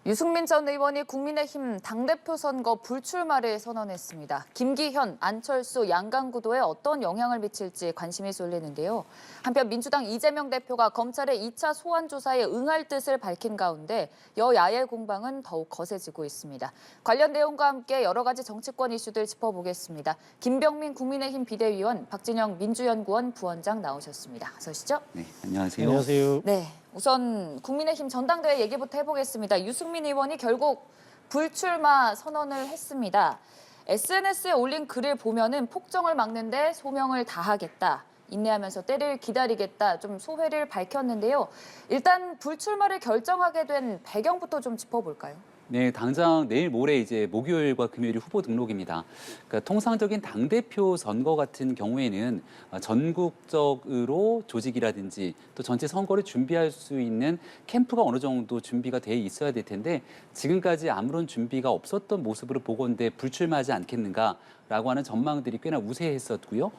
유승민 전 의원이 국민의힘 당대표 선거 불출마를 선언했습니다. 김기현, 안철수, 양강구도에 어떤 영향을 미칠지 관심이 쏠리는데요. 한편 민주당 이재명 대표가 검찰의 2차 소환 조사에 응할 뜻을 밝힌 가운데 여야의 공방은 더욱 거세지고 있습니다. 관련 내용과 함께 여러 가지 정치권 이슈들 짚어보겠습니다. 김병민 국민의힘 비대위원, 박진영 민주연구원 부원장 나오셨습니다. 어서 오시죠. 네, 안녕하세요. 안녕하세요. 네, 우선 국민의힘 전당대회 얘기부터 해보겠습니다. 유승민 의원이 결국 불출마 선언을 했습니다. SNS에 올린 글을 보면은 폭정을 막는데 소명을 다하겠다. 인내하면서 때를 기다리겠다. 좀 소회를 밝혔는데요. 일단 불출마를 결정하게 된 배경부터 좀 짚어볼까요? 네, 당장 내일 모레 이제 목요일과 금요일이 후보 등록입니다. 그러니까 통상적인 당대표 선거 같은 경우에는 전국적으로 조직이라든지 또 전체 선거를 준비할 수 있는 캠프가 어느 정도 준비가 돼 있어야 될 텐데 지금까지 아무런 준비가 없었던 모습으로 보건대 불출마하지 않겠는가라고 하는 전망들이 꽤나 우세했었고요.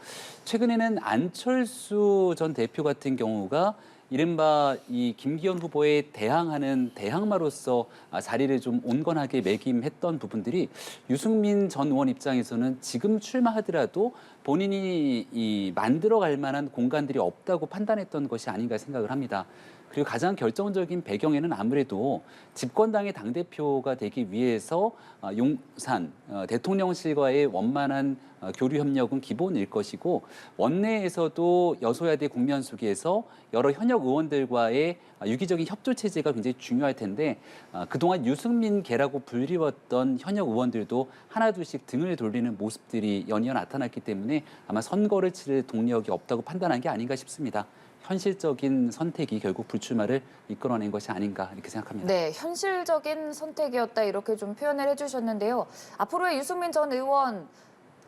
최근에는 안철수 전 대표 같은 경우가 이른바 이 김기현 후보에 대항하는 대항마로서 자리를 좀 온건하게 매김했던 부분들이 유승민 전 의원 입장에서는 지금 출마하더라도 본인이 만들어갈 만한 공간들이 없다고 판단했던 것이 아닌가 생각을 합니다. 그리고 가장 결정적인 배경에는 아무래도 집권당의 당대표가 되기 위해서 용산 대통령실과의 원만한 교류 협력은 기본일 것이고 원내에서도 여소야대 국면 속에서 여러 현역 의원들과의 유기적인 협조 체제가 굉장히 중요할 텐데 그동안 유승민계라고 불리웠던 현역 의원들도 하나둘씩 등을 돌리는 모습들이 연이어 나타났기 때문에 아마 선거를 치를 동력이 없다고 판단한 게 아닌가 싶습니다. 현실적인 선택이 결국 불출마를 이끌어낸 것이 아닌가 이렇게 생각합니다. 네, 현실적인 선택이었다 이렇게 좀 표현을 해주셨는데요. 앞으로의 유승민 전 의원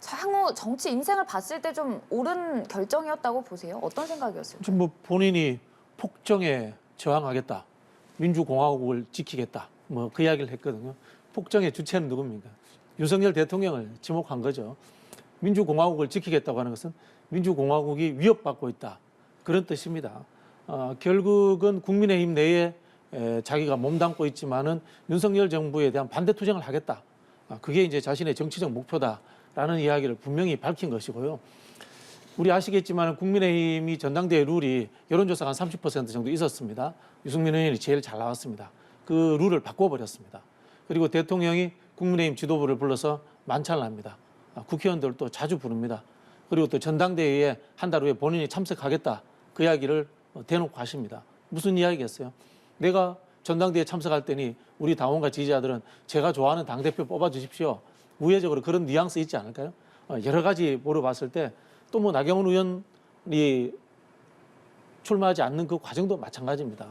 향후 정치 인생을 봤을 때 좀 옳은 결정이었다고 보세요? 어떤 생각이었을까요? 지금 뭐 본인이 폭정에 저항하겠다, 민주공화국을 지키겠다, 뭐 그 이야기를 했거든요. 폭정의 주체는 누굽니까? 윤석열 대통령을 지목한 거죠. 민주공화국을 지키겠다고 하는 것은 민주공화국이 위협받고 있다. 그런 뜻입니다. 결국은 국민의힘 내에 자기가 몸담고 있지만은 윤석열 정부에 대한 반대 투쟁을 하겠다. 그게 이제 자신의 정치적 목표다라는 이야기를 분명히 밝힌 것이고요. 우리 아시겠지만 국민의힘이 전당대회 룰이 여론조사가 한 30% 정도 있었습니다. 유승민 의원이 제일 잘 나왔습니다. 그 룰을 바꿔버렸습니다. 그리고 대통령이 국민의힘 지도부를 불러서 만찬을 합니다. 국회의원들도 자주 부릅니다. 그리고 또 전당대회에 한 달 후에 본인이 참석하겠다. 그 이야기를 대놓고 하십니다. 무슨 이야기겠어요? 내가 전당대회에 참석할 때니 우리 당원과 지지자들은 제가 좋아하는 당대표 뽑아주십시오. 우회적으로 그런 뉘앙스 있지 않을까요? 여러 가지 물어봤을 때 또 뭐 나경원 의원이 출마하지 않는 그 과정도 마찬가지입니다.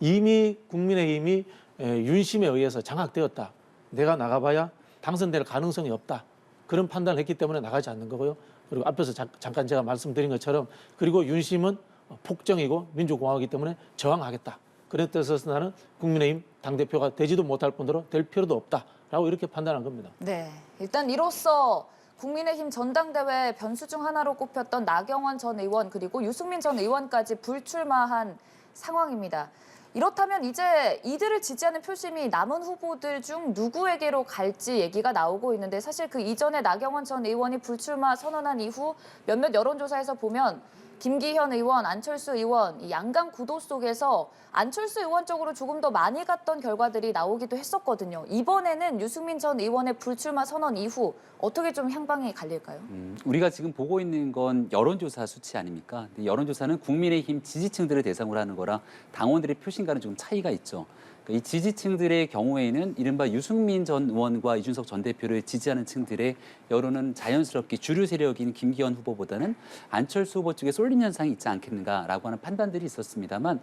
이미 국민의힘이 윤심에 의해서 장악되었다. 내가 나가봐야 당선될 가능성이 없다. 그런 판단을 했기 때문에 나가지 않는 거고요. 그리고 앞에서 잠깐 제가 말씀드린 것처럼 그리고 윤심은 폭정이고 민주공화국이기 때문에 저항하겠다. 그런 뜻에서 나는 국민의힘 당대표가 되지도 못할 뿐더러 될 필요도 없다라고 이렇게 판단한 겁니다. 네, 일단 이로써 국민의힘 전당대회 변수 중 하나로 꼽혔던 나경원 전 의원 그리고 유승민 전 의원까지 불출마한 상황입니다. 이렇다면 이제 이들을 지지하는 표심이 남은 후보들 중 누구에게로 갈지 얘기가 나오고 있는데 사실 그 이전에 나경원 전 의원이 불출마 선언한 이후 몇몇 여론조사에서 보면 김기현 의원, 안철수 의원, 이 양강 구도 속에서 안철수 의원 쪽으로 조금 더 많이 갔던 결과들이 나오기도 했었거든요. 이번에는 유승민 전 의원의 불출마 선언 이후 어떻게 좀 향방이 갈릴까요? 우리가 지금 보고 있는 건 여론조사 수치 아닙니까? 근데 여론조사는 국민의힘 지지층들을 대상으로 하는 거라 당원들의 표심과는 좀 차이가 있죠. 이 지지층들의 경우에는 이른바 유승민 전 의원과 이준석 전 대표를 지지하는 층들의 여론은 자연스럽게 주류 세력인 김기현 후보보다는 안철수 후보 쪽에 쏠림 현상이 있지 않겠는가라고 하는 판단들이 있었습니다만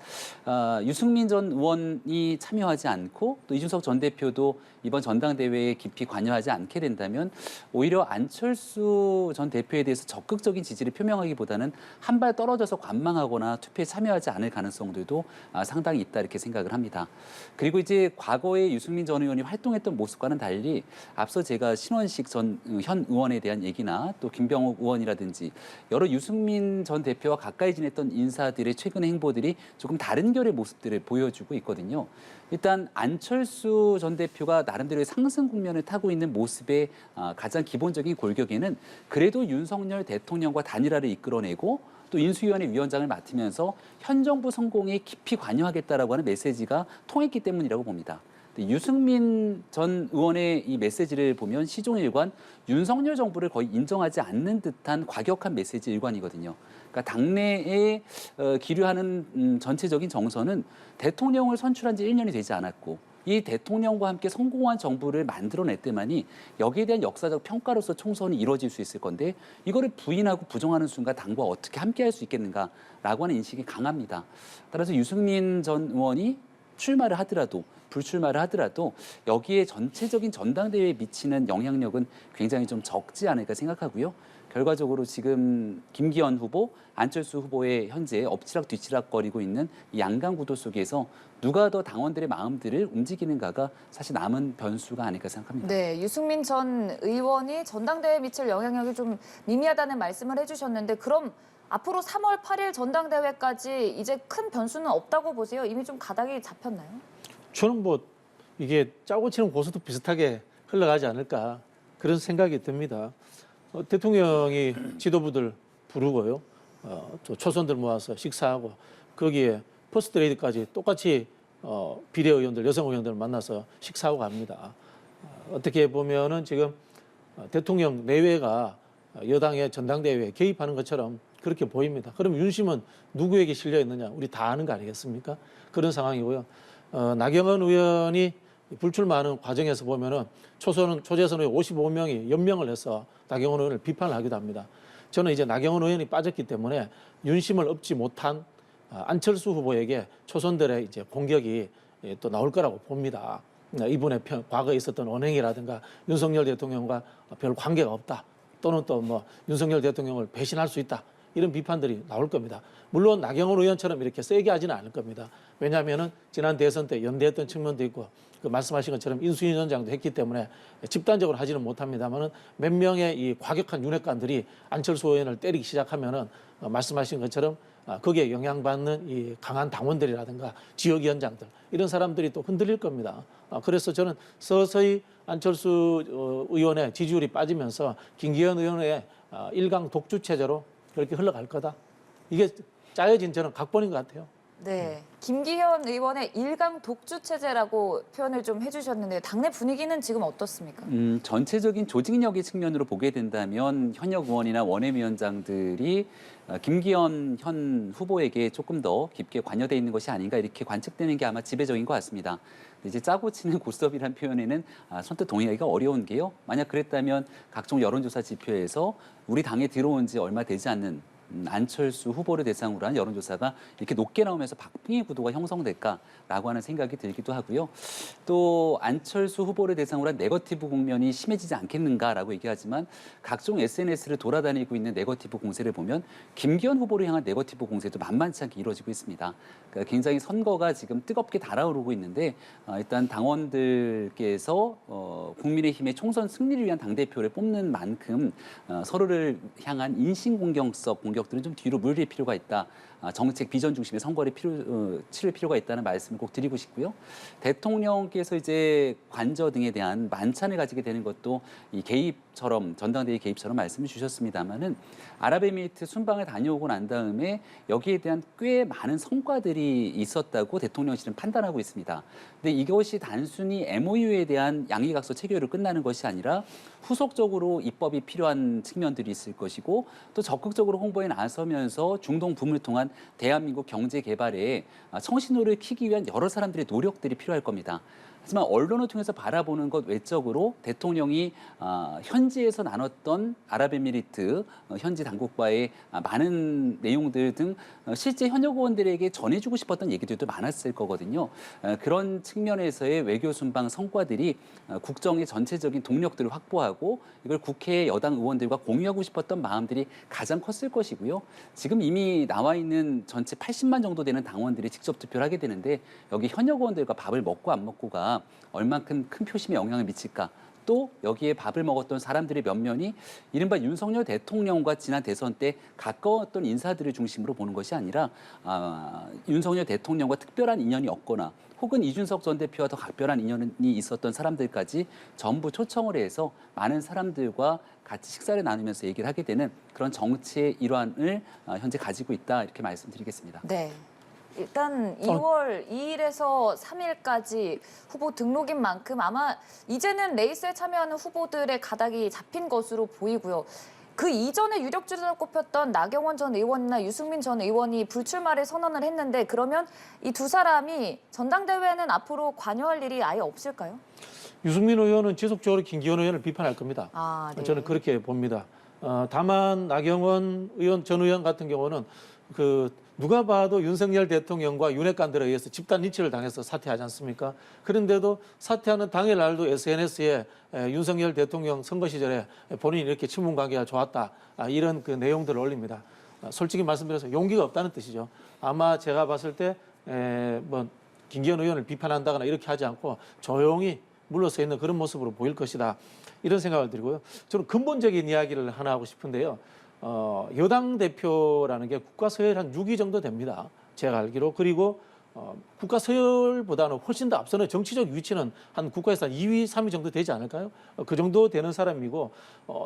유승민 전 의원이 참여하지 않고 또 이준석 전 대표도 이번 전당대회에 깊이 관여하지 않게 된다면 오히려 안철수 전 대표에 대해서 적극적인 지지를 표명하기보다는 한 발 떨어져서 관망하거나 투표에 참여하지 않을 가능성들도 상당히 있다 이렇게 생각을 합니다. 그리고 이제 과거에 유승민 전 의원이 활동했던 모습과는 달리 앞서 제가 신원식 현 의원에 대한 얘기나 또 김병욱 의원이라든지 여러 유승민 전 대표와 가까이 지냈던 인사들의 최근의 행보들이 조금 다른 결의 모습들을 보여주고 있거든요. 일단 안철수 전 대표가 나름대로의 상승 국면을 타고 있는 모습의 가장 기본적인 골격에는 그래도 윤석열 대통령과 단일화를 이끌어내고 또 인수위원회 위원장을 맡으면서 현 정부 성공에 깊이 관여하겠다라고 하는 메시지가 통했기 때문이라고 봅니다. 유승민 전 의원의 이 메시지를 보면 시종일관 윤석열 정부를 거의 인정하지 않는 듯한 과격한 메시지 일관이거든요. 그러니까 당내에 기류하는 전체적인 정서는 대통령을 선출한 지 1년이 되지 않았고 이 대통령과 함께 성공한 정부를 만들어냈더만이 여기에 대한 역사적 평가로서 총선이 이루어질 수 있을 건데 이거를 부인하고 부정하는 순간 당과 어떻게 함께할 수 있겠는가라고 하는 인식이 강합니다. 따라서 유승민 전 의원이 출마를 하더라도 불출마를 하더라도 여기에 전체적인 전당대회에 미치는 영향력은 굉장히 좀 적지 않을까 생각하고요. 결과적으로 지금 김기현 후보, 안철수 후보의 현재 엎치락 뒤치락거리고 있는 이 양강 구도 속에서 누가 더 당원들의 마음들을 움직이는가가 사실 남은 변수가 아닐까 생각합니다. 네, 유승민 전 의원이 전당대회에 미칠 영향력이 좀 미미하다는 말씀을 해주셨는데 그럼 앞으로 3월 8일 전당대회까지 이제 큰 변수는 없다고 보세요? 이미 좀 가닥이 잡혔나요? 저는 뭐 이게 짜고 치는 고수도 비슷하게 흘러가지 않을까 그런 생각이 듭니다. 대통령이 지도부들 부르고요. 또 초선들 모아서 식사하고 거기에 퍼스트레이드까지 똑같이 비례의원들, 여성 의원들 만나서 식사하고 갑니다. 어떻게 보면은 지금 대통령 내외가 여당의 전당대회에 개입하는 것처럼 그렇게 보입니다. 그럼 윤심은 누구에게 실려 있느냐? 우리 다 아는 거 아니겠습니까? 그런 상황이고요. 나경원 의원이 불출마하는 과정에서 보면은 초재선 의원 55명이 연명을 해서 나경원 의원을 비판을 하기도 합니다. 저는 이제 나경원 의원이 빠졌기 때문에 윤심을 얻지 못한 안철수 후보에게 초선들의 이제 공격이 또 나올 거라고 봅니다. 이분의 과거에 있었던 언행이라든가 윤석열 대통령과 별 관계가 없다. 또는 또 뭐 윤석열 대통령을 배신할 수 있다. 이런 비판들이 나올 겁니다. 물론 나경원 의원처럼 이렇게 세게 하지는 않을 겁니다. 왜냐하면은 지난 대선 때 연대했던 측면도 있고 그 말씀하신 것처럼 인수위원장도 했기 때문에 집단적으로 하지는 못합니다만은 몇 명의 이 과격한 윤핵관들이 안철수 의원을 때리기 시작하면은 말씀하신 것처럼 거기에 영향받는 이 강한 당원들이라든가 지역위원장들 이런 사람들이 또 흔들릴 겁니다. 그래서 저는 서서히 안철수 의원의 지지율이 빠지면서 김기현 의원의 일강 독주 체제로 그렇게 흘러갈 거다. 이게 짜여진 저는 각본인 것 같아요. 네, 김기현 의원의 일강 독주 체제라고 표현을 좀 해주셨는데 당내 분위기는 지금 어떻습니까? 전체적인 조직력의 측면으로 보게 된다면 현역 의원이나 원외위원장들이 김기현 현 후보에게 조금 더 깊게 관여돼 있는 것이 아닌가 이렇게 관측되는 게 아마 지배적인 것 같습니다. 이제 짜고 치는 고스톱이라는 표현에는 선뜻 동의하기가 어려운 게요. 만약 그랬다면 각종 여론조사 지표에서 우리 당에 들어온 지 얼마 되지 않는 안철수 후보를 대상으로 한 여론조사가 이렇게 높게 나오면서 박빙의 구도가 형성될까라고 하는 생각이 들기도 하고요. 또 안철수 후보를 대상으로 한 네거티브 국면이 심해지지 않겠는가라고 얘기하지만 각종 SNS를 돌아다니고 있는 네거티브 공세를 보면 김기현 후보를 향한 네거티브 공세도 만만치 않게 이루어지고 있습니다. 그러니까 굉장히 선거가 지금 뜨겁게 달아오르고 있는데 일단 당원들께서 국민의힘의 총선 승리를 위한 당대표를 뽑는 만큼 서로를 향한 인신공격성 공격들은 좀 뒤로 물릴 필요가 있다. 정책 비전 중심의 선거를 치를 필요가 있다는 말씀을 꼭 드리고 싶고요. 대통령께서 이제 관저 등에 대한 만찬을 가지게 되는 것도 이 개입처럼 전당대회 개입처럼 말씀을 주셨습니다만은 아랍에미리트 순방을 다녀오고 난 다음에 여기에 대한 꽤 많은 성과들이 있었다고 대통령실은 판단하고 있습니다. 근데 이것이 단순히 MOU에 대한 양해각서 체결로 끝나는 것이 아니라 후속적으로 입법이 필요한 측면들이 있을 것이고 또 적극적으로 홍보에 나서면서 중동 붐을 통한 대한민국 경제 개발에 청신호를 켜기 위한 여러 사람들의 노력들이 필요할 겁니다. 하지만 언론을 통해서 바라보는 것 외적으로 대통령이 현지에서 나눴던 아랍에미리트 현지 당국과의 많은 내용들 등 실제 현역 의원들에게 전해주고 싶었던 얘기들도 많았을 거거든요. 그런 측면에서의 외교 순방 성과들이 국정의 전체적인 동력들을 확보하고 이걸 국회 여당 의원들과 공유하고 싶었던 마음들이 가장 컸을 것이고요. 지금 이미 나와 있는 대표는 전체 80만 정도 되는 당원들이 직접 투표를 하게 되는데 여기 현역 의원들과 밥을 먹고 안 먹고가 얼만큼 큰 표심에 영향을 미칠까? 또 여기에 밥을 먹었던 사람들의 면면이 이른바 윤석열 대통령과 지난 대선 때 가까웠던 인사들을 중심으로 보는 것이 아니라 윤석열 대통령과 특별한 인연이 없거나 혹은 이준석 전 대표와 더 각별한 인연이 있었던 사람들까지 전부 초청을 해서 많은 사람들과 같이 식사를 나누면서 얘기를 하게 되는 그런 정치의 일환을 현재 가지고 있다 이렇게 말씀드리겠습니다. 네. 일단 2월 2일에서 3일까지 후보 등록인 만큼 아마 이제는 레이스에 참여하는 후보들의 가닥이 잡힌 것으로 보이고요. 그 이전에 유력 주자로 꼽혔던 나경원 전 의원이나 유승민 전 의원이 불출마를 선언을 했는데 그러면 이 두 사람이 전당대회에는 앞으로 관여할 일이 아예 없을까요? 유승민 의원은 지속적으로 김기현 의원을 비판할 겁니다. 네. 저는 그렇게 봅니다. 다만 나경원 의원 전 의원 같은 경우는 누가 봐도 윤석열 대통령과 윤핵관들에 의해서 집단 lin치를 당해서 사퇴하지 않습니까? 그런데도 사퇴하는 당일 날도 SNS에 윤석열 대통령 선거 시절에 본인이 이렇게 친분 관계가 좋았다 이런 그 내용들을 올립니다. 솔직히 말씀드려서 용기가 없다는 뜻이죠. 아마 제가 봤을 때 뭐 김기현 의원을 비판한다거나 이렇게 하지 않고 조용히 물러서 있는 그런 모습으로 보일 것이다. 이런 생각을 드리고요. 저는 근본적인 이야기를 하나 하고 싶은데요. 여당 대표라는 게 국가 서열 한 6위 정도 됩니다. 제가 알기로. 그리고 국가 서열보다는 훨씬 더 앞서는 정치적 위치는 한 국가에서 한 2위, 3위 정도 되지 않을까요? 그 정도 되는 사람이고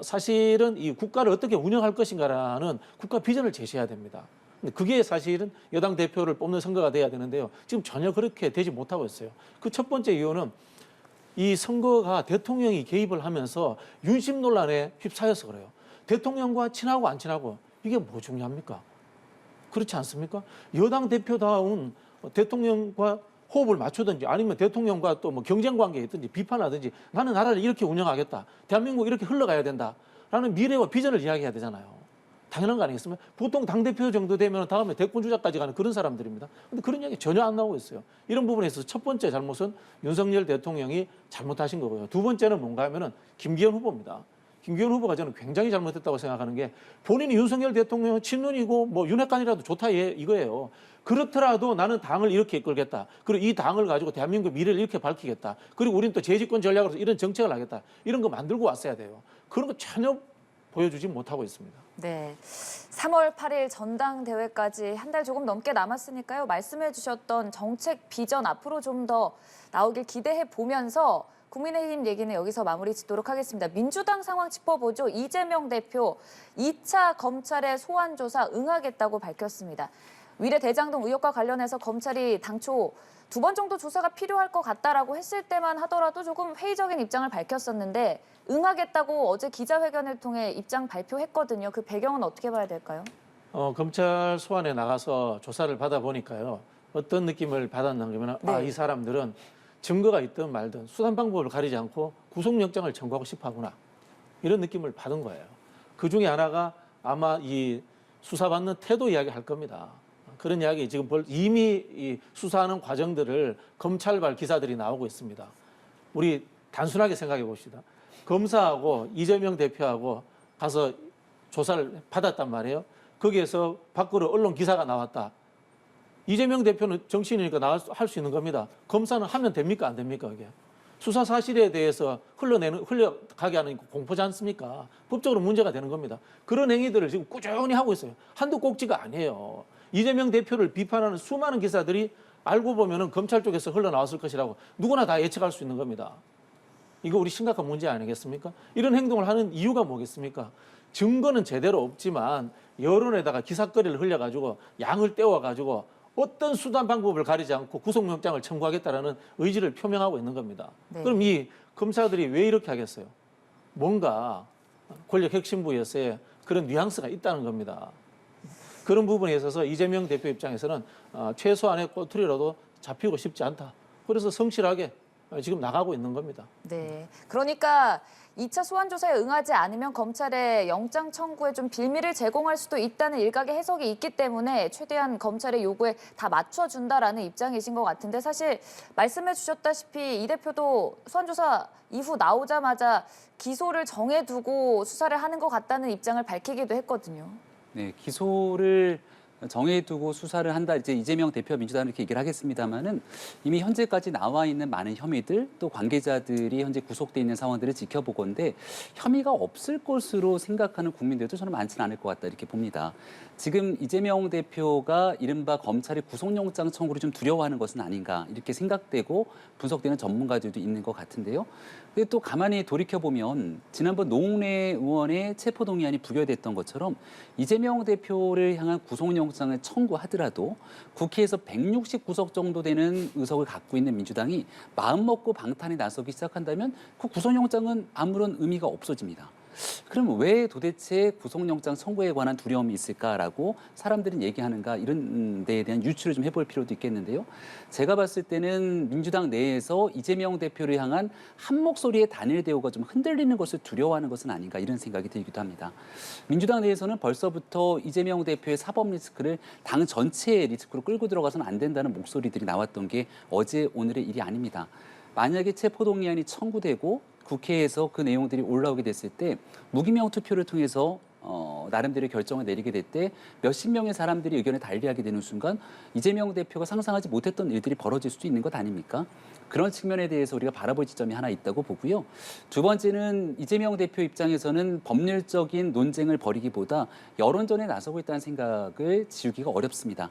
사실은 이 국가를 어떻게 운영할 것인가라는 국가 비전을 제시해야 됩니다. 근데 그게 사실은 여당 대표를 뽑는 선거가 돼야 되는데요. 지금 전혀 그렇게 되지 못하고 있어요. 그 첫 번째 이유는 이 선거가 대통령이 개입을 하면서 윤심 논란에 휩싸여서 그래요. 대통령과 친하고 안 친하고 이게 뭐 중요합니까? 그렇지 않습니까? 여당 대표다운 대통령과 호흡을 맞추든지 아니면 대통령과 또 뭐 경쟁 관계에 있든지 비판하든지 나는 나라를 이렇게 운영하겠다. 대한민국 이렇게 흘러가야 된다라는 미래와 비전을 이야기해야 되잖아요. 당연한 거 아니겠습니까? 보통 당대표 정도 되면 다음에 대권 주자까지 가는 그런 사람들입니다. 근데 그런 이야기 전혀 안 나오고 있어요. 이런 부분에 있어서 첫 번째 잘못은 윤석열 대통령이 잘못하신 거고요. 두 번째는 뭔가 하면은 김기현 후보입니다. 김기현 후보가 저는 굉장히 잘못했다고 생각하는 게 본인이 윤석열 대통령 친눈이고 뭐 윤핵관이라도 좋다 이거예요. 그렇더라도 나는 당을 이렇게 이끌겠다. 그리고 이 당을 가지고 대한민국 미래를 이렇게 밝히겠다. 그리고 우리는 또 재집권 전략으로 이런 정책을 하겠다. 이런 거 만들고 왔어야 돼요. 그런 거 전혀 보여주지 못하고 있습니다. 네, 3월 8일 전당대회까지 한 달 조금 넘게 남았으니까요. 말씀해 주셨던 정책 비전 앞으로 좀 더 나오길 기대해 보면서 국민의힘 얘기는 여기서 마무리 짓도록 하겠습니다. 민주당 상황 짚어보죠. 이재명 대표 2차 검찰의 소환 조사 응하겠다고 밝혔습니다. 위례 대장동 의혹과 관련해서 검찰이 당초 2번 정도 조사가 필요할 것 같다라고 했을 때만 하더라도 조금 회의적인 입장을 밝혔었는데 응하겠다고 어제 기자회견을 통해 입장 발표했거든요. 그 배경은 어떻게 봐야 될까요? 검찰 소환에 나가서 조사를 받아보니까요. 어떤 느낌을 받았냐면 이 사람들은 증거가 있든 말든 수단 방법을 가리지 않고 구속영장을 청구하고 싶어 하구나. 이런 느낌을 받은 거예요. 그중에 하나가 아마 이 수사받는 태도 이야기 할 겁니다. 그런 이야기 지금 이미 이 수사하는 과정들을 검찰발 기사들이 나오고 있습니다. 우리 단순하게 생각해 봅시다. 검사하고 이재명 대표하고 가서 조사를 받았단 말이에요. 거기에서 밖으로 언론 기사가 나왔다. 이재명 대표는 정치인이니까 할 수 있는 겁니다. 검사는 하면 됩니까? 안 됩니까? 그게. 수사 사실에 대해서 흘러가게 하는 공포지 않습니까? 법적으로 문제가 되는 겁니다. 그런 행위들을 지금 꾸준히 하고 있어요. 한두 꼭지가 아니에요. 이재명 대표를 비판하는 수많은 기사들이 알고 보면은 검찰 쪽에서 흘러나왔을 것이라고 누구나 다 예측할 수 있는 겁니다. 이거 우리 심각한 문제 아니겠습니까? 이런 행동을 하는 이유가 뭐겠습니까? 증거는 제대로 없지만 여론에다가 기사거리를 흘려가지고 양을 떼워가지고 어떤 수단 방법을 가리지 않고 구속영장을 청구하겠다라는 의지를 표명하고 있는 겁니다. 네. 그럼 이 검사들이 왜 이렇게 하겠어요? 뭔가 권력 핵심 부에서의 그런 뉘앙스가 있다는 겁니다. 그런 부분에 있어서 이재명 대표 입장에서는 최소한의 꼬투리라도 잡히고 싶지 않다. 그래서 성실하게 지금 나가고 있는 겁니다. 네, 그러니까 2차 소환 조사에 응하지 않으면 검찰의 영장 청구에 좀 빌미를 제공할 수도 있다는 일각의 해석이 있기 때문에 최대한 검찰의 요구에 다 맞춰준다라는 입장이신 것 같은데 사실 말씀해 주셨다시피 이 대표도 소환 조사 이후 나오자마자 기소를 정해두고 수사를 하는 것 같다는 입장을 밝히기도 했거든요. 네, 기소를 정해두고 수사를 한다. 이제 이재명 대표 민주당은 이렇게 얘기를 하겠습니다만은 이미 현재까지 나와 있는 많은 혐의들 또 관계자들이 현재 구속돼 있는 상황들을 지켜보건데 혐의가 없을 것으로 생각하는 국민들도 저는 많지는 않을 것 같다 이렇게 봅니다. 지금 이재명 대표가 이른바 검찰의 구속영장 청구를 좀 두려워하는 것은 아닌가 이렇게 생각되고 분석되는 전문가들도 있는 것 같은데요. 근데 또 가만히 돌이켜보면 지난번 노웅래 의원의 체포동의안이 부결됐던 것처럼 이재명 대표를 향한 구속영장을 청구하더라도 국회에서 160구석 정도 되는 의석을 갖고 있는 민주당이 마음먹고 방탄에 나서기 시작한다면 그 구속영장은 아무런 의미가 없어집니다. 그럼 왜 도대체 구속영장 청구에 관한 두려움이 있을까라고 사람들은 얘기하는가 이런 데에 대한 유추를 좀 해볼 필요도 있겠는데요. 제가 봤을 때는 민주당 내에서 이재명 대표를 향한 한 목소리의 단일 대우가 좀 흔들리는 것을 두려워하는 것은 아닌가 이런 생각이 들기도 합니다. 민주당 내에서는 벌써부터 이재명 대표의 사법 리스크를 당 전체의 리스크로 끌고 들어가서는 안 된다는 목소리들이 나왔던 게 어제 오늘의 일이 아닙니다. 만약에 체포동의안이 청구되고 국회에서 그 내용들이 올라오게 됐을 때 무기명 투표를 통해서 나름대로 결정을 내리게 될 때 몇십 명의 사람들이 의견을 달리하게 되는 순간 이재명 대표가 상상하지 못했던 일들이 벌어질 수도 있는 것 아닙니까? 그런 측면에 대해서 우리가 바라볼 지점이 하나 있다고 보고요. 두 번째는 이재명 대표 입장에서는 법률적인 논쟁을 벌이기보다 여론전에 나서고 있다는 생각을 지우기가 어렵습니다.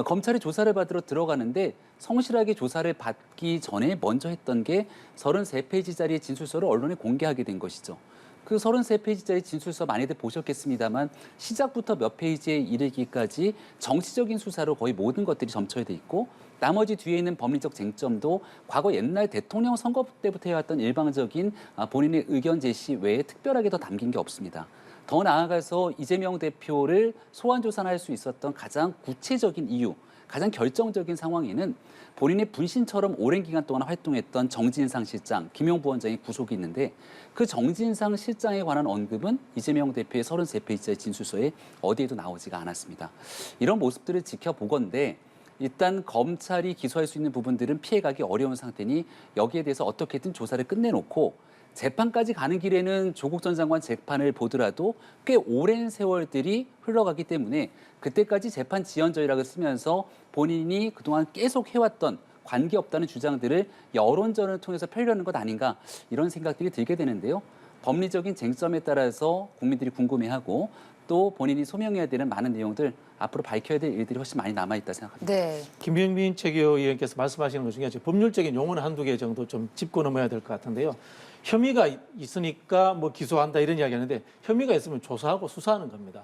검찰이 조사를 받으러 들어가는데 성실하게 조사를 받기 전에 먼저 했던 게 33페이지짜리 진술서를 언론에 공개하게 된 것이죠. 그 33페이지짜리 진술서 많이들 보셨겠습니다만 시작부터 몇 페이지에 이르기까지 정치적인 수사로 거의 모든 것들이 점철돼 있고 나머지 뒤에 있는 법리적 쟁점도 과거 옛날 대통령 선거 때부터 해왔던 일방적인 본인의 의견 제시 외에 특별하게 더 담긴 게 없습니다. 더 나아가서 이재명 대표를 소환 조사할 수 있었던 가장 구체적인 이유, 가장 결정적인 상황에는 본인의 분신처럼 오랜 기간 동안 활동했던 정진상 실장, 김용 부원장의 구속이 있는데 그 정진상 실장에 관한 언급은 이재명 대표의 33페이지의 진술서에 어디에도 나오지가 않았습니다. 이런 모습들을 지켜보건대 일단 검찰이 기소할 수 있는 부분들은 피해가기 어려운 상태니 여기에 대해서 어떻게든 조사를 끝내놓고 재판까지 가는 길에는 조국 전 장관 재판을 보더라도 꽤 오랜 세월들이 흘러가기 때문에 그때까지 재판 지연 전략을 쓰면서 본인이 그동안 계속 해왔던 관계없다는 주장들을 여론전을 통해서 펴려는 것 아닌가 이런 생각들이 들게 되는데요. 법리적인 쟁점에 따라서 국민들이 궁금해하고 또 본인이 소명해야 되는 많은 내용들 앞으로 밝혀야 될 일들이 훨씬 많이 남아있다 생각합니다. 네. 김병민 최고위원께서 말씀하시는 것 중에 법률적인 용어는 한두 개 정도 좀 짚고 넘어야 될 것 같은데요. 혐의가 있으니까 뭐 기소한다 이런 이야기 하는데 혐의가 있으면 조사하고 수사하는 겁니다.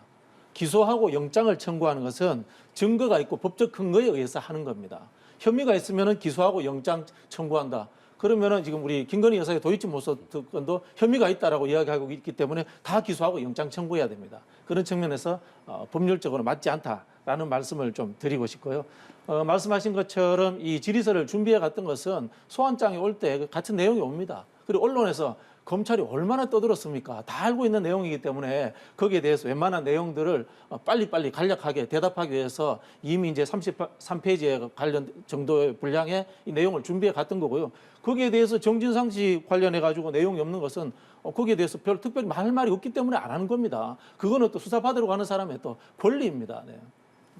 기소하고 영장을 청구하는 것은 증거가 있고 법적 근거에 의해서 하는 겁니다. 혐의가 있으면 기소하고 영장 청구한다. 그러면은 지금 우리 김건희 여사의 도이치모터스 건도 혐의가 있다라고 이야기하고 있기 때문에 다 기소하고 영장 청구해야 됩니다. 그런 측면에서 법률적으로 맞지 않다라는 말씀을 좀 드리고 싶고요. 말씀하신 것처럼 이 질의서를 준비해 갔던 것은 소환장이 올 때 같은 내용이 옵니다. 그리고 언론에서 검찰이 얼마나 떠들었습니까? 다 알고 있는 내용이기 때문에 거기에 대해서 웬만한 내용들을 빨리빨리 간략하게 대답하기 위해서 이미 이제 33페이지에 관련 정도의 분량의 이 내용을 준비해 갔던 거고요. 거기에 대해서 정진상 씨 관련해 가지고 내용이 없는 것은 거기에 대해서 별 특별히 할 말이 없기 때문에 안 하는 겁니다. 그거는 또 수사 받으러 가는 사람의 또 권리입니다. 네.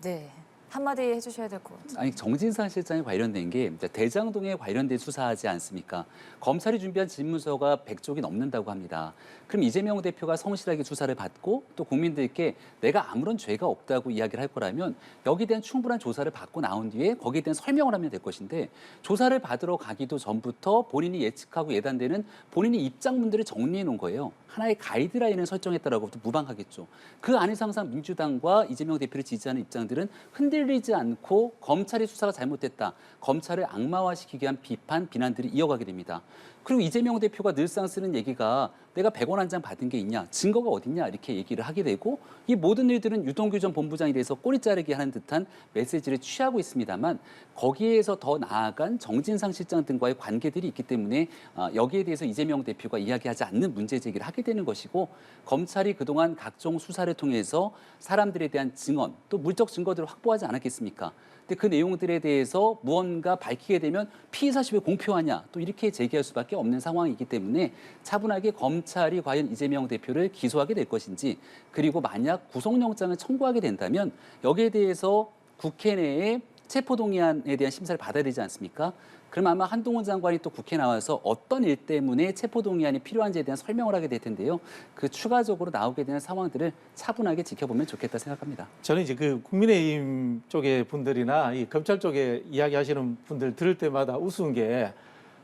네. 한마디 해주셔야 될 것 같아요. 아니 정진상 실장에 관련된 게 대장동에 관련된 수사하지 않습니까? 검찰이 준비한 질문서가 100쪽이 넘는다고 합니다. 그럼 이재명 대표가 성실하게 수사를 받고 또 국민들께 내가 아무런 죄가 없다고 이야기를 할 거라면 여기에 대한 충분한 조사를 받고 나온 뒤에 거기에 대한 설명을 하면 될 것인데 조사를 받으러 가기도 전부터 본인이 예측하고 예단되는 본인의 입장문들을 정리해 놓은 거예요. 하나의 가이드라인을 설정했다라고 해도 무방하겠죠. 그 안에서 항상 민주당과 이재명 대표를 지지하는 입장들은 흔들리지 않고 검찰의 수사가 잘못됐다. 검찰을 악마화시키기 위한 비판, 비난들이 이어가게 됩니다. 그리고 이재명 대표가 늘상 쓰는 얘기가 내가 100원 한 장 받은 게 있냐, 증거가 어딨냐 이렇게 얘기를 하게 되고 이 모든 일들은 유동규 전 본부장에 대해서 꼬리 자르기 하는 듯한 메시지를 취하고 있습니다만 거기에서 더 나아간 정진상 실장 등과의 관계들이 있기 때문에 여기에 대해서 이재명 대표가 이야기하지 않는 문제 제기를 하게 되는 것이고 검찰이 그동안 각종 수사를 통해서 사람들에 대한 증언 또 물적 증거들을 확보하지 않았겠습니까? 근데 그 내용들에 대해서 무언가 밝히게 되면 피의 사실을 공표하냐 또 이렇게 제기할 수밖에 없는 상황이기 때문에 차분하게 검찰이 과연 이재명 대표를 기소하게 될 것인지 그리고 만약 구속영장을 청구하게 된다면 여기에 대해서 국회 내에 체포동의안에 대한 심사를 받아야 되지 않습니까? 그럼 아마 한동훈 장관이 또 국회에 나와서 어떤 일 때문에 체포동의안이 필요한지에 대한 설명을 하게 될 텐데요. 그 추가적으로 나오게 되는 상황들을 차분하게 지켜보면 좋겠다 생각합니다. 저는 이제 그 국민의힘 쪽의 분들이나 이 검찰 쪽에 이야기하시는 분들 들을 때마다 우스운 게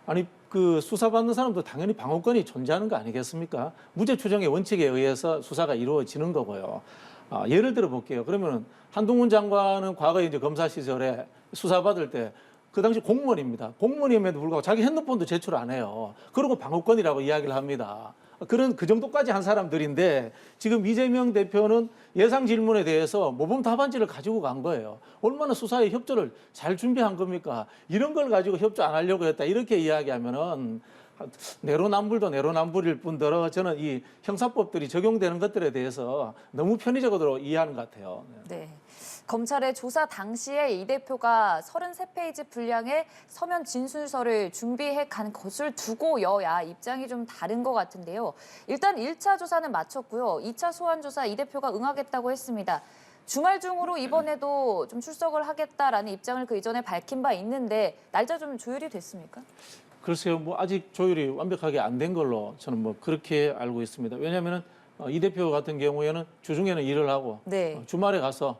아니 그 수사받는 사람도 당연히 방어권이 존재하는 거 아니겠습니까? 무죄 추정의 원칙에 의해서 수사가 이루어지는 거고요. 예를 들어 볼게요. 그러면 한동훈 장관은 과거에 이제 검사 시절에 수사받을 때 그 당시 공무원입니다. 공무원임에도 불구하고 자기 핸드폰도 제출 안 해요. 그러고 방어권이라고 이야기를 합니다. 그 정도까지 한 사람들인데 지금 이재명 대표는 예상 질문에 대해서 모범 답안지를 가지고 간 거예요. 얼마나 수사에 협조를 잘 준비한 겁니까? 이런 걸 가지고 협조 안 하려고 했다. 이렇게 이야기하면은 내로남불도 내로남불일 뿐더러 저는 이 형사법들이 적용되는 것들에 대해서 너무 편의적으로 이해하는 것 같아요. 네. 검찰의 조사 당시에 이 대표가 33페이지 분량의 서면 진술서를 준비해 간 것을 두고 여야 입장이 좀 다른 것 같은데요. 일단 1차 조사는 마쳤고요. 2차 소환 조사 이 대표가 응하겠다고 했습니다. 주말 중으로 이번에도 좀 출석을 하겠다라는 입장을 그 이전에 밝힌 바 있는데 날짜 좀 조율이 됐습니까? 글쎄요, 뭐 아직 조율이 완벽하게 안 된 걸로 저는 뭐 그렇게 알고 있습니다. 왜냐하면 이 대표 같은 경우에는 주중에는 일을 하고 네. 주말에 가서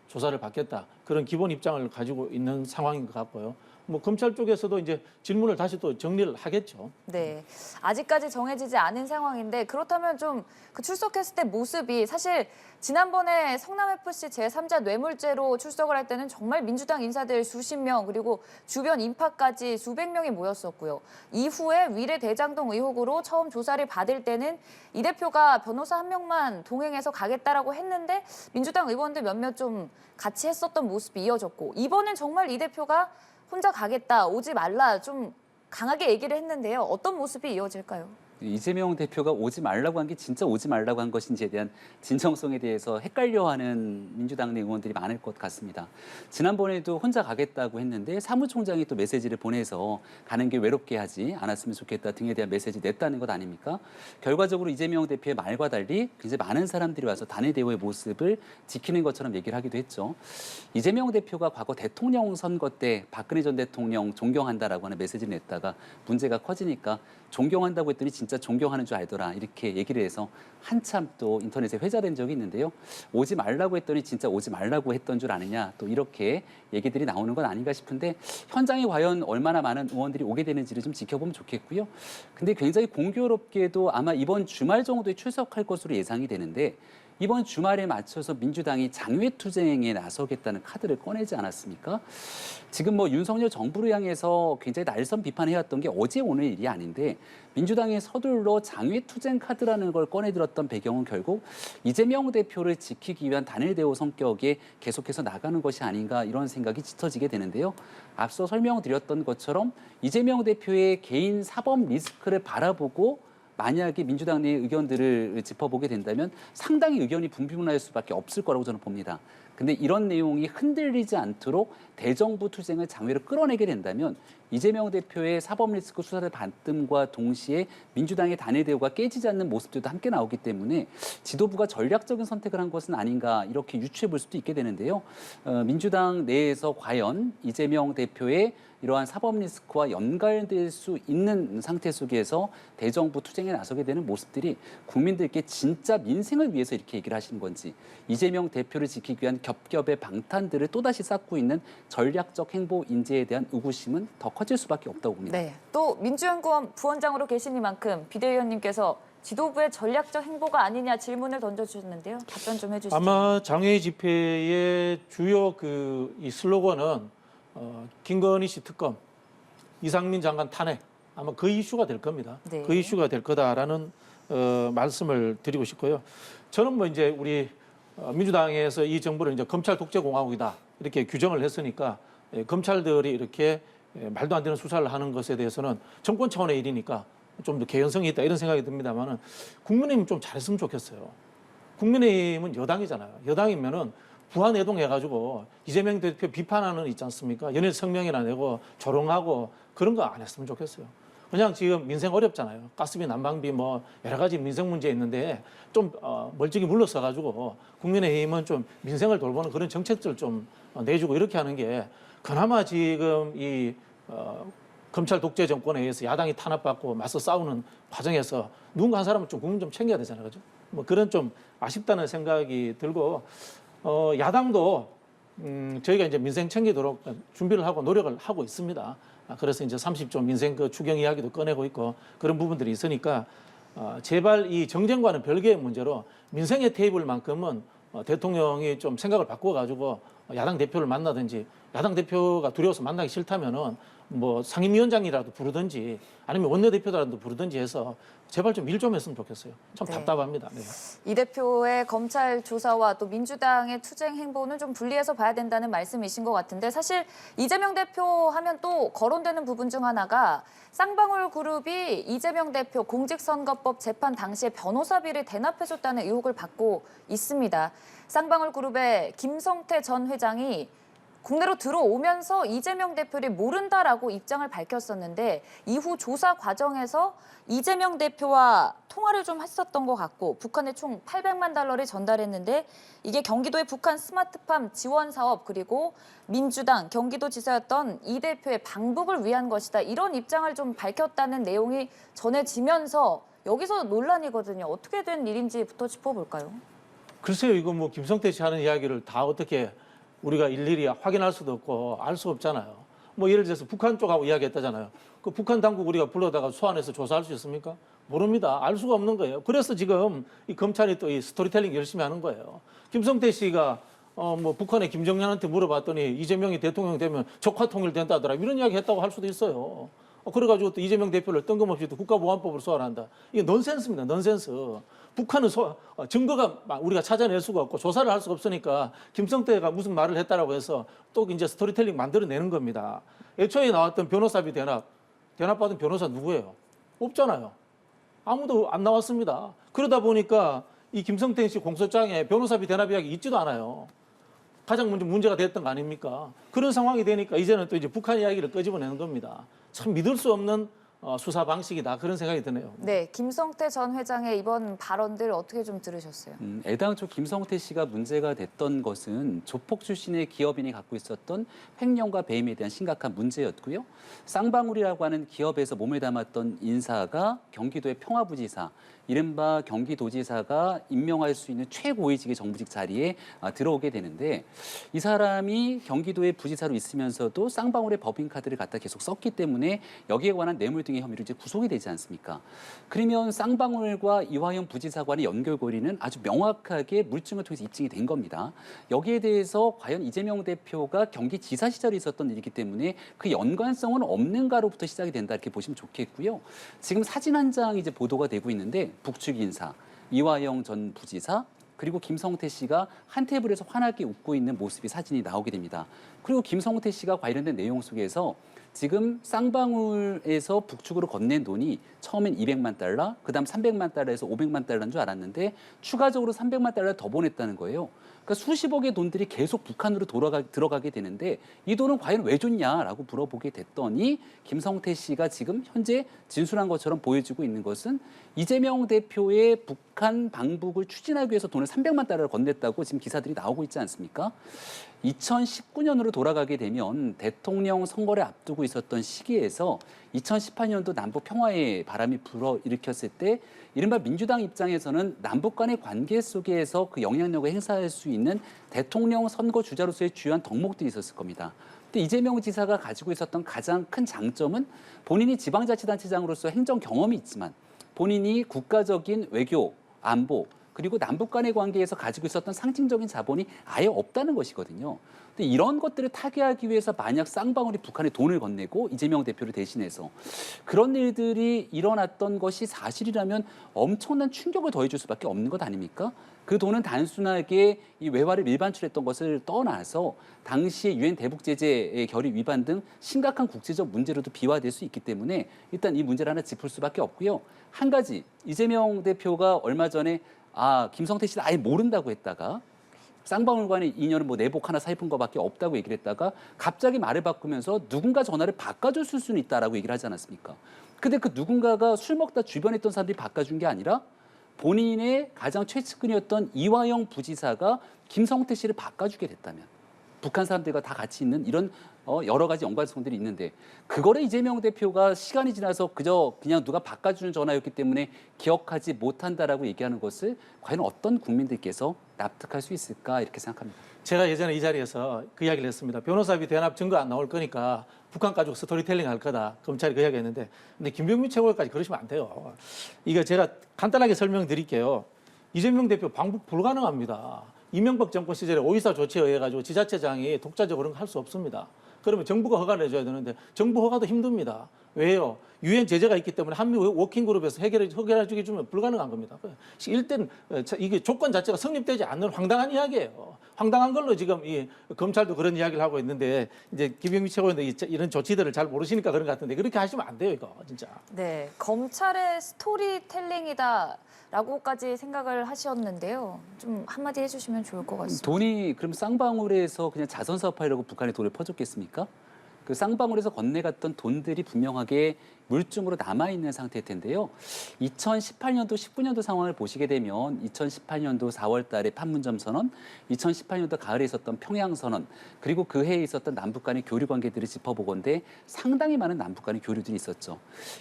조사를 받겠다 그런 기본 입장을 가지고 있는 상황인 것 같고요. 뭐 검찰 쪽에서도 이제 질문을 다시 또 정리를 하겠죠. 네, 아직까지 정해지지 않은 상황인데 그렇다면 좀 그 출석했을 때 모습이 사실 지난번에 성남FC 제3자 뇌물죄로 출석을 할 때는 정말 민주당 인사들 수십 명 그리고 주변 인파까지 수백 명이 모였었고요. 이후에 위례 대장동 의혹으로 처음 조사를 받을 때는 이 대표가 변호사 한 명만 동행해서 가겠다라고 했는데 민주당 의원들 몇몇 좀 같이 했었던 모습이 이어졌고 이번엔 정말 이 대표가 혼자 가겠다, 오지 말라 좀 강하게 얘기를 했는데요. 어떤 모습이 이어질까요? 이재명 대표가 오지 말라고 한 게 진짜 오지 말라고 한 것인지에 대한 진정성에 대해서 헷갈려하는 민주당 내 의원들이 많을 것 같습니다. 지난번에도 혼자 가겠다고 했는데 사무총장이 또 메시지를 보내서 가는 게 외롭게 하지 않았으면 좋겠다 등에 대한 메시지 냈다는 것 아닙니까? 결과적으로 이재명 대표의 말과 달리 굉장히 많은 사람들이 와서 단일 대우의 모습을 지키는 것처럼 얘기를 하기도 했죠. 이재명 대표가 과거 대통령 선거 때 박근혜 전 대통령 존경한다라고 하는 메시지를 냈다가 문제가 커지니까 존경한다고 했더니 진짜 존경하는 줄 알더라 이렇게 얘기를 해서 한참 또 인터넷에 회자된 적이 있는데요. 오지 말라고 했더니 진짜 오지 말라고 했던 줄 아느냐 또 이렇게 얘기들이 나오는 건 아닌가 싶은데 현장에 과연 얼마나 많은 의원들이 오게 되는지를 좀 지켜보면 좋겠고요. 근데 굉장히 공교롭게도 아마 이번 주말 정도에 출석할 것으로 예상이 되는데 이번 주말에 맞춰서 민주당이 장외투쟁에 나서겠다는 카드를 꺼내지 않았습니까? 지금 뭐 윤석열 정부를 향해서 굉장히 날선 비판해왔던 게 어제 오늘 일이 아닌데 민주당이 서둘러 장외투쟁 카드라는 걸 꺼내들었던 배경은 결국 이재명 대표를 지키기 위한 단일 대우 성격에 계속해서 나가는 것이 아닌가 이런 생각이 짙어지게 되는데요. 앞서 설명드렸던 것처럼 이재명 대표의 개인 사법 리스크를 바라보고 만약에 민주당 내 의견들을 짚어보게 된다면 상당히 의견이 분분할 수밖에 없을 거라고 저는 봅니다. 근데 이런 내용이 흔들리지 않도록 대정부 투쟁을 장외로 끌어내게 된다면 이재명 대표의 사법 리스크 수사를 받음과 동시에 민주당의 단일 대우가 깨지지 않는 모습들도 함께 나오기 때문에 지도부가 전략적인 선택을 한 것은 아닌가 이렇게 유추해 볼 수도 있게 되는데요. 민주당 내에서 과연 이재명 대표의 이러한 사법 리스크와 연관될 수 있는 상태 속에서 대정부 투쟁에 나서게 되는 모습들이 국민들께 진짜 민생을 위해서 이렇게 얘기를 하시는 건지 이재명 대표를 지키기 위한 겹겹의 방탄들을 또다시 쌓고 있는 전략적 행보 인재에 대한 의구심은 더 커질 수밖에 없다고 봅니다. 네, 또 민주연구원 부원장으로 계시니만큼 비대위원님께서 지도부의 전략적 행보가 아니냐 질문을 던져주셨는데요. 답변 좀 해주시죠. 아마 장외 집회의 주요 이 슬로건은 김건희 씨 특검, 이상민 장관 탄핵 아마 그 이슈가 될 겁니다. 네. 그 이슈가 될 거다라는 말씀을 드리고 싶고요. 저는 뭐 이제 우리 민주당에서 이 정부를 이제 검찰 독재 공화국이다 이렇게 규정을 했으니까 검찰들이 이렇게 말도 안 되는 수사를 하는 것에 대해서는 정권 차원의 일이니까 좀 더 개연성이 있다 이런 생각이 듭니다만은 국민의힘 좀 잘했으면 좋겠어요. 국민의힘은 여당이잖아요. 여당이면은 부안해동해가지고 이재명 대표 비판하는 있지 않습니까? 연일 성명이나 내고 조롱하고 그런 거 안 했으면 좋겠어요. 그냥 지금 민생 어렵잖아요. 가스비, 난방비 뭐 여러 가지 민생 문제 있는데 좀 멀찍이 물러서가지고 국민의힘은 좀 민생을 돌보는 그런 정책들 좀 내주고 이렇게 하는 게 그나마 지금 이 검찰 독재 정권에 의해서 야당이 탄압받고 맞서 싸우는 과정에서 누군가 한 사람은 좀 국민 좀 챙겨야 되잖아요, 그죠? 뭐 그런 좀 아쉽다는 생각이 들고 야당도 저희가 이제 민생 챙기도록 준비를 하고 노력을 하고 있습니다. 그래서 이제 30조 민생 그 추경 이야기도 꺼내고 있고 그런 부분들이 있으니까 제발 이 정쟁과는 별개의 문제로 민생의 테이블만큼은 대통령이 좀 생각을 바꿔가지고 야당 대표를 만나든지 야당 대표가 두려워서 만나기 싫다면은 뭐 상임위원장이라도 부르든지 아니면 원내대표라도 부르든지 해서 제발 좀 일 좀 했으면 좋겠어요. 참 네. 답답합니다. 네. 이 대표의 검찰 조사와 또 민주당의 투쟁 행보는 좀 분리해서 봐야 된다는 말씀이신 것 같은데 사실 이재명 대표 하면 또 거론되는 부분 중 하나가 쌍방울 그룹이 이재명 대표 공직선거법 재판 당시에 변호사비를 대납해줬다는 의혹을 받고 있습니다. 쌍방울 그룹의 김성태 전 회장이 국내로 들어오면서 이재명 대표를 모른다라고 입장을 밝혔었는데 이후 조사 과정에서 이재명 대표와 통화를 좀 했었던 것 같고 북한에 총 800만 달러를 전달했는데 이게 경기도의 북한 스마트팜 지원 사업 그리고 민주당 경기도지사였던 이 대표의 방북을 위한 것이다. 이런 입장을 좀 밝혔다는 내용이 전해지면서 여기서 논란이거든요. 어떻게 된 일인지부터 짚어볼까요? 글쎄요, 이거 뭐 김성태 씨 하는 이야기를 다 어떻게 우리가 일일이 확인할 수도 없고 알 수 없잖아요. 뭐 예를 들어서 북한 쪽하고 이야기했다잖아요. 그 북한 당국 우리가 불러다가 소환해서 조사할 수 있습니까? 모릅니다. 알 수가 없는 거예요. 그래서 지금 이 검찰이 또 이 스토리텔링 열심히 하는 거예요. 김성태 씨가 뭐 북한의 김정년한테 물어봤더니 이재명이 대통령 되면 적화 통일된다더라 이런 이야기 했다고 할 수도 있어요. 그래가지고 또 이재명 대표를 뜬금없이 또 국가보안법으로 소환한다. 이게 넌센스입니다. 넌센스. 북한은 증거가 우리가 찾아낼 수가 없고 조사를 할 수가 없으니까 김성태가 무슨 말을 했다라고 해서 또 이제 스토리텔링 만들어내는 겁니다. 애초에 나왔던 변호사비 대납받은 변호사 누구예요? 없잖아요. 아무도 안 나왔습니다. 그러다 보니까 이 김성태 씨 공소장에 변호사비 대납 이야기 있지도 않아요. 가장 먼저 문제가 됐던 거 아닙니까? 그런 상황이 되니까 이제는 또 이제 북한 이야기를 끄집어내는 겁니다. 참 믿을 수 없는 수사 방식이다 그런 생각이 드네요. 네, 김성태 전 회장의 이번 발언들 어떻게 좀 들으셨어요? 애당초 김성태 씨가 문제가 됐던 것은 조폭 출신의 기업인이 갖고 있었던 횡령과 배임에 대한 심각한 문제였고요. 쌍방울이라고 하는 기업에서 몸을 담았던 인사가 경기도의 평화부지사, 이른바 경기도지사가 임명할 수 있는 최고위직의 정부직 자리에 들어오게 되는데 이 사람이 경기도의 부지사로 있으면서도 쌍방울의 법인카드를 갖다 계속 썼기 때문에 여기에 관한 뇌물 등의 혐의로 이제 구속이 되지 않습니까? 그러면 쌍방울과 이화영 부지사 간의 연결고리는 아주 명확하게 물증을 통해서 입증이 된 겁니다. 여기에 대해서 과연 이재명 대표가 경기지사 시절에 있었던 일이기 때문에 그 연관성은 없는가로부터 시작이 된다 이렇게 보시면 좋겠고요. 지금 사진 한 장이 이제 보도가 되고 있는데 북측 인사, 이화영 전 부지사, 그리고 김성태 씨가 한 테이블에서 환하게 웃고 있는 모습이 사진이 나오게 됩니다. 그리고 김성태 씨가 관련된 내용 속에서 지금 쌍방울에서 북측으로 건넨 돈이 처음엔 200만 달러, 그다음 300만 달러에서 500만 달러인 줄 알았는데 추가적으로 300만 달러를 더 보냈다는 거예요. 그러니까 수십억의 돈들이 계속 북한으로 들어가게 되는데 이 돈은 과연 왜 줬냐라고 물어보게 됐더니 김성태 씨가 지금 현재 진술한 것처럼 보여지고 있는 것은 이재명 대표의 북한 방북을 추진하기 위해서 돈을 300만 달러를 건넸다고 지금 기사들이 나오고 있지 않습니까? 2019년으로 돌아가게 되면 대통령 선거를 앞두고 있었던 시기에서 2018년도 남북 평화의 바람이 불어일으켰을 때 이른바 민주당 입장에서는 남북 간의 관계 속에서 그 영향력을 행사할 수 있는 대통령 선거 주자로서의 주요한 덕목들이 있었을 겁니다. 근데 이재명 지사가 가지고 있었던 가장 큰 장점은 본인이 지방자치단체장으로서 행정 경험이 있지만 본인이 국가적인 외교, 안보, 그리고 남북 간의 관계에서 가지고 있었던 상징적인 자본이 아예 없다는 것이거든요. 근데 이런 것들을 타개하기 위해서 만약 쌍방울이 북한에 돈을 건네고 이재명 대표를 대신해서 그런 일들이 일어났던 것이 사실이라면 엄청난 충격을 더해줄 수밖에 없는 것 아닙니까? 그 돈은 단순하게 이 외화를 밀반출했던 것을 떠나서 당시의 유엔 대북 제재의 결의 위반 등 심각한 국제적 문제로도 비화될 수 있기 때문에 일단 이 문제를 하나 짚을 수밖에 없고요. 한 가지 이재명 대표가 얼마 전에 김성태 씨를 아예 모른다고 했다가 쌍방울과의 인연은 뭐 내복 하나 사입은 거밖에 없다고 얘기를 했다가 갑자기 말을 바꾸면서 누군가 전화를 바꿔줬을 수는 있다라고 얘기를 하지 않았습니까? 근데 그 누군가가 술 먹다 주변에 있던 사람들이 바꿔준 게 아니라 본인의 가장 최측근이었던 이화영 부지사가 김성태 씨를 바꿔주게 됐다면 북한 사람들과 다 같이 있는 이런 여러 가지 연관성들이 있는데 그거를 이재명 대표가 시간이 지나서 그냥 누가 바꿔주는 전화였기 때문에 기억하지 못한다라고 얘기하는 것을 과연 어떤 국민들께서 납득할 수 있을까 이렇게 생각합니다. 제가 예전에 이 자리에서 그 이야기를 했습니다. 변호사비 대납 증거 안 나올 거니까 북한 가지고 스토리텔링 할 거다. 검찰이 그 이야기 했는데 근데 김병민 최고위까지 그러시면 안 돼요. 이거 제가 간단하게 설명드릴게요. 이재명 대표 방북 불가능합니다. 이명박 정권 시절에 5.24 조치에 의해 가지고 지자체장이 독자적으로 할 수 없습니다. 그러면 정부가 허가를 해줘야 되는데 정부 허가도 힘듭니다. 왜요? 유엔 제재가 있기 때문에 한미 워킹그룹에서 해결해주기 주면 불가능한 겁니다. 일단 이게 조건 자체가 성립되지 않는 황당한 이야기예요. 황당한 걸로 지금 이 검찰도 그런 이야기를 하고 있는데 이제 김병민 최고위원도 이런 조치들을 잘 모르시니까 그런 것 같은데 그렇게 하시면 안 돼요, 이거 진짜. 네, 검찰의 스토리텔링이다라고까지 생각을 하셨는데요. 좀 한마디 해주시면 좋을 것 같습니다. 돈이 그럼 쌍방울에서 그냥 자선 사업하려고 북한에 돈을 퍼줬겠습니까? 그 쌍방울에서 건네갔던 돈들이 분명하게 물증으로 남아있는 상태일 텐데요. 2018년도, 19년도 상황을 보시게 되면 2018년도 4월 달에 판문점 선언, 2018년도 가을에 있었던 평양 선언, 그리고 그 해에 있었던 남북 간의 교류 관계들을 짚어보건대 상당히 많은 남북 간의 교류들이 있었죠.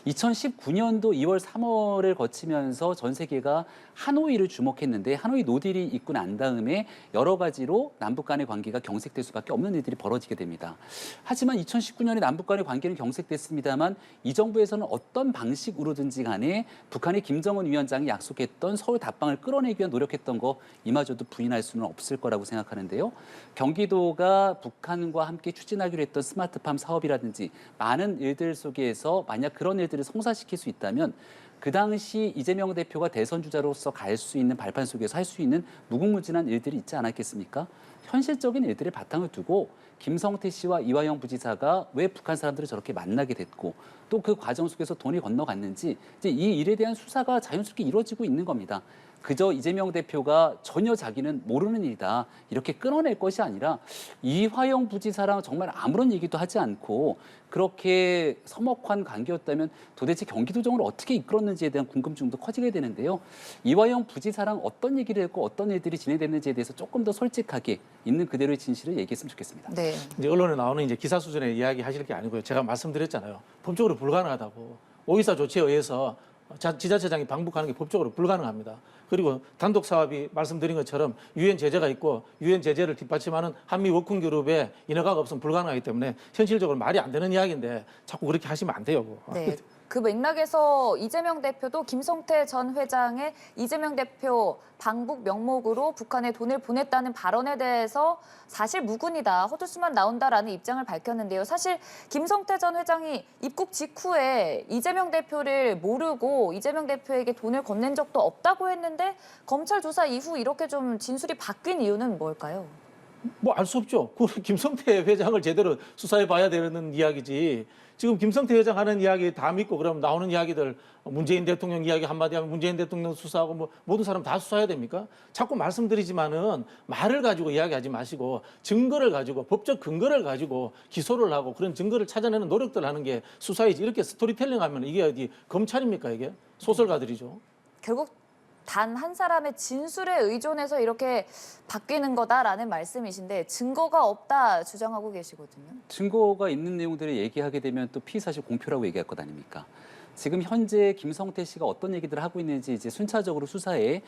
2019년도 2월, 3월을 거치면서 전 세계가 하노이를 주목했는데 하노이 노딜이 있고 난 다음에 여러 가지로 남북 간의 관계가 경색될 수밖에 없는 일들이 벌어지게 됩니다. 하지만 2019년에 남북 간의 관계는 경색됐습니다만 이 정부에서는 어떤 방식으로든지 간에 북한의 김정은 위원장이 약속했던 서울 답방을 끌어내기 위한 노력했던 거 이마저도 부인할 수는 없을 거라고 생각하는데요. 경기도가 북한과 함께 추진하기로 했던 스마트팜 사업이라든지 많은 일들 속에서 만약 그런 일들을 성사시킬 수 있다면 그 당시 이재명 대표가 대선 주자로서 갈 수 있는 발판 속에서 할 수 있는 무궁무진한 일들이 있지 않았겠습니까? 현실적인 일들을 바탕을 두고 김성태 씨와 이화영 부지사가 왜 북한 사람들을 저렇게 만나게 됐고 또 그 과정 속에서 돈이 건너갔는지 이제 이 일에 대한 수사가 자연스럽게 이루어지고 있는 겁니다. 그저 이재명 대표가 전혀 자기는 모르는 일이다 이렇게 끊어낼 것이 아니라 이화영 부지사랑 정말 아무런 얘기도 하지 않고 그렇게 서먹한 관계였다면 도대체 경기도정을 어떻게 이끌었는지에 대한 궁금증도 커지게 되는데요. 이화영 부지사랑 어떤 얘기를 했고 어떤 일들이 진행됐는지에 대해서 조금 더 솔직하게 있는 그대로의 진실을 얘기했으면 좋겠습니다. 네. 이제 언론에 나오는 이제 기사 수준의 이야기 하실 게 아니고요. 제가 말씀드렸잖아요. 법적으로 불가능하다고. 5.24 조치에 의해서 지자체장이 방북하는 게 법적으로 불가능합니다. 그리고 단독 사업이 말씀드린 것처럼 유엔 제재가 있고 유엔 제재를 뒷받침하는 한미 워킹그룹에 인허가가 없으면 불가능하기 때문에 현실적으로 말이 안 되는 이야기인데 자꾸 그렇게 하시면 안 돼요. 네. 그 맥락에서 이재명 대표도 김성태 전 회장의 이재명 대표 방북 명목으로 북한에 돈을 보냈다는 발언에 대해서 사실 무근이다, 헛웃음만 나온다라는 입장을 밝혔는데요. 사실 김성태 전 회장이 입국 직후에 이재명 대표를 모르고 이재명 대표에게 돈을 건넨 적도 없다고 했는데 검찰 조사 이후 이렇게 좀 진술이 바뀐 이유는 뭘까요? 뭐 알 수 없죠. 그 김성태 회장을 제대로 수사해 봐야 되는 이야기지. 지금 김성태 회장 하는 이야기 다 믿고 그럼 나오는 이야기들 문재인 대통령 이야기 한마디 하면 문재인 대통령 수사하고 뭐 모든 사람 다 수사해야 됩니까? 자꾸 말씀드리지만은 말을 가지고 이야기하지 마시고 증거를 가지고 법적 근거를 가지고 기소를 하고 그런 증거를 찾아내는 노력들 하는 게 수사이지. 이렇게 스토리텔링 하면 이게 어디 검찰입니까 이게? 소설가들이죠. 결국 단 한 사람의 진술에 의존해서 이렇게 바뀌는 거다라는 말씀이신데 증거가 없다 주장하고 계시거든요. 증거가 있는 내용들을 얘기하게 되면 또 피의사실 공표라고 얘기할 것 아닙니까? 지금 현재 김성태 씨가 어떤 얘기들을 하고 있는지 이제 순차적으로 수사의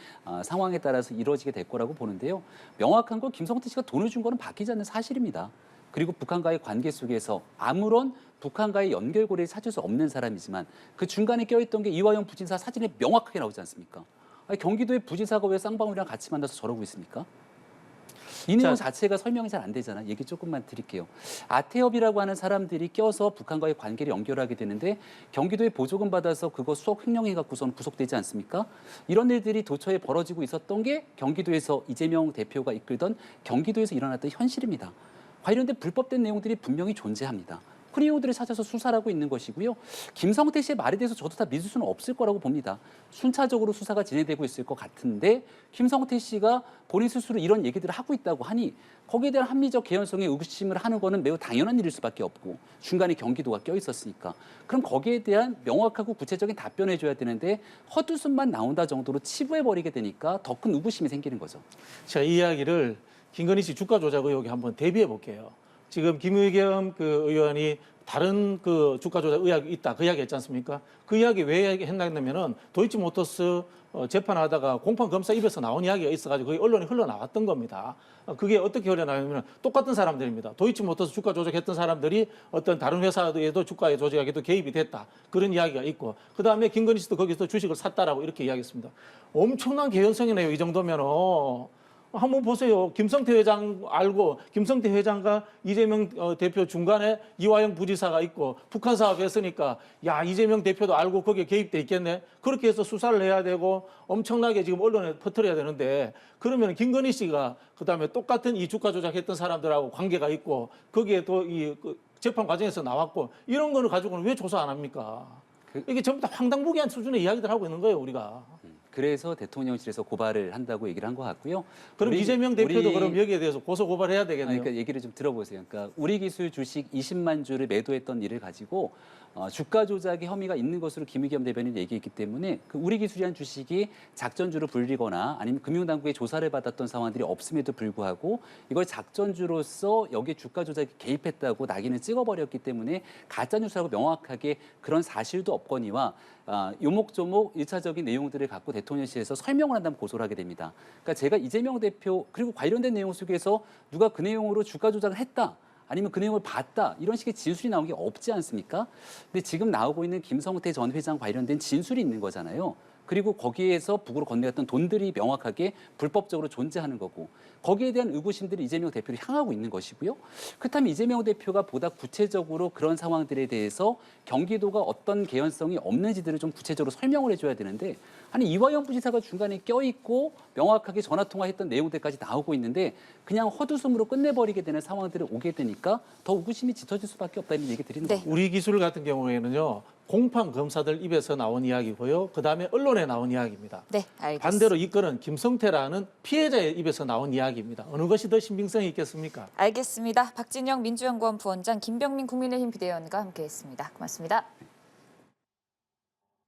상황에 따라서 이루어지게 될 거라고 보는데요. 명확한 건 김성태 씨가 돈을 준 거는 바뀌지 않는 사실입니다. 그리고 북한과의 관계 속에서 아무런 북한과의 연결고리를 찾을 수 없는 사람이지만 그 중간에 껴있던 게 이화영 부지사 사진에 명확하게 나오지 않습니까? 아니, 경기도의 부지사가 왜 쌍방울이랑 같이 만나서 저러고 있습니까? 이 내용 자체가 설명이 잘 안 되잖아. 얘기 조금만 드릴게요. 아태업이라고 하는 사람들이 껴서 북한과의 관계를 연결하게 되는데 경기도에 보조금 받아서 그거 수억 횡령해갖고선 구속되지 않습니까? 이런 일들이 도처에 벌어지고 있었던 게 경기도에서 이재명 대표가 이끌던 경기도에서 일어났던 현실입니다. 관련된 불법된 내용들이 분명히 존재합니다. 그 내용들을 찾아서 수사를 하고 있는 것이고요. 김성태 씨의 말에 대해서 저도 다 믿을 수는 없을 거라고 봅니다. 순차적으로 수사가 진행되고 있을 것 같은데 김성태 씨가 본인 스스로 이런 얘기들을 하고 있다고 하니 거기에 대한 합리적 개연성에 의구심을 하는 거는 매우 당연한 일일 수밖에 없고 중간에 경기도가 껴 있었으니까 그럼 거기에 대한 명확하고 구체적인 답변을 해줘야 되는데 헛웃음만 나온다 정도로 치부해버리게 되니까 더 큰 의구심이 생기는 거죠. 자, 이 이야기를 김건희 씨 주가 조작 의혹에 한번 대비해 볼게요. 지금 김의겸 그 의원이 다른 그 주가 조작 의혹이 있다 그 이야기 했지 않습니까? 그 이야기 왜 했냐면은 도이치모터스 재판하다가 공판 검사 입에서 나온 이야기가 있어가지고 거의 언론에 흘러나왔던 겁니다. 그게 어떻게 흘러나오냐면 똑같은 사람들입니다. 도이치모터스 주가 조작했던 사람들이 어떤 다른 회사에도 주가 조작에도 개입이 됐다. 그런 이야기가 있고 그다음에 김건희 씨도 거기서 주식을 샀다라고 이렇게 이야기했습니다. 엄청난 개연성이네요. 이 정도면은. 한번 보세요. 김성태 회장 알고 김성태 회장과 이재명 대표 중간에 이화영 부지사가 있고 북한 사업 했으니까 야 이재명 대표도 알고 거기에 개입돼 있겠네. 그렇게 해서 수사를 해야 되고 엄청나게 지금 언론에 퍼뜨려야 되는데 그러면 김건희 씨가 그다음에 똑같은 이 주가 조작했던 사람들하고 관계가 있고 거기에 또 이 재판 과정에서 나왔고 이런 거를 가지고는 왜 조사 안 합니까? 이게 전부 다 황당무계한 수준의 이야기들 하고 있는 거예요 우리가. 그래서 대통령실에서 고발을 한다고 얘기를 한 것 같고요. 그럼 이재명 대표도 그럼 여기에 대해서 고소 고발해야 되겠네요. 그러니까 얘기를 좀 들어보세요. 그러니까 우리기술 주식 20만 주를 매도했던 일을 가지고 주가 조작의 혐의가 있는 것으로 김의겸 대변인이 얘기했기 때문에 그 우리기술이란 주식이 작전주로 불리거나 아니면 금융당국의 조사를 받았던 상황들이 없음에도 불구하고 이걸 작전주로서 여기에 주가 조작에 개입했다고 낙인을 찍어버렸기 때문에 가짜뉴스라고 명확하게 그런 사실도 없거니와 요목조목 1차적인 내용들을 갖고 대통령실에서 설명을 한다면 고소를 하게 됩니다. 그러니까 제가 이재명 대표 그리고 관련된 내용 속에서 누가 그 내용으로 주가 조작을 했다. 아니면 그 내용을 봤다. 이런 식의 진술이 나온 게 없지 않습니까? 근데 지금 나오고 있는 김성태 전 회장 관련된 진술이 있는 거잖아요. 그리고 거기에서 북으로 건네갔던 돈들이 명확하게 불법적으로 존재하는 거고 거기에 대한 의구심들이 이재명 대표를 향하고 있는 것이고요. 그렇다면 이재명 대표가 보다 구체적으로 그런 상황들에 대해서 경기도가 어떤 개연성이 없는지들을 좀 구체적으로 설명을 해줘야 되는데 아니 이화영 부지사가 중간에 껴있고 명확하게 전화통화했던 내용들까지 나오고 있는데 그냥 헛웃음으로 끝내버리게 되는 상황들이 오게 되니까 더 의구심이 짙어질 수밖에 없다는 얘기 드리는 네. 겁니다. 우리 기술 같은 경우에는요. 공판 검사들 입에서 나온 이야기고요. 그다음에 언론에 나온 이야기입니다. 네, 알겠습니다. 반대로 이 건은 김성태라는 피해자의 입에서 나온 이야기입니다. 어느 것이 더 신빙성이 있겠습니까? 알겠습니다. 박진영 민주연구원 부원장, 김병민 국민의힘 비대위원과 함께했습니다. 고맙습니다.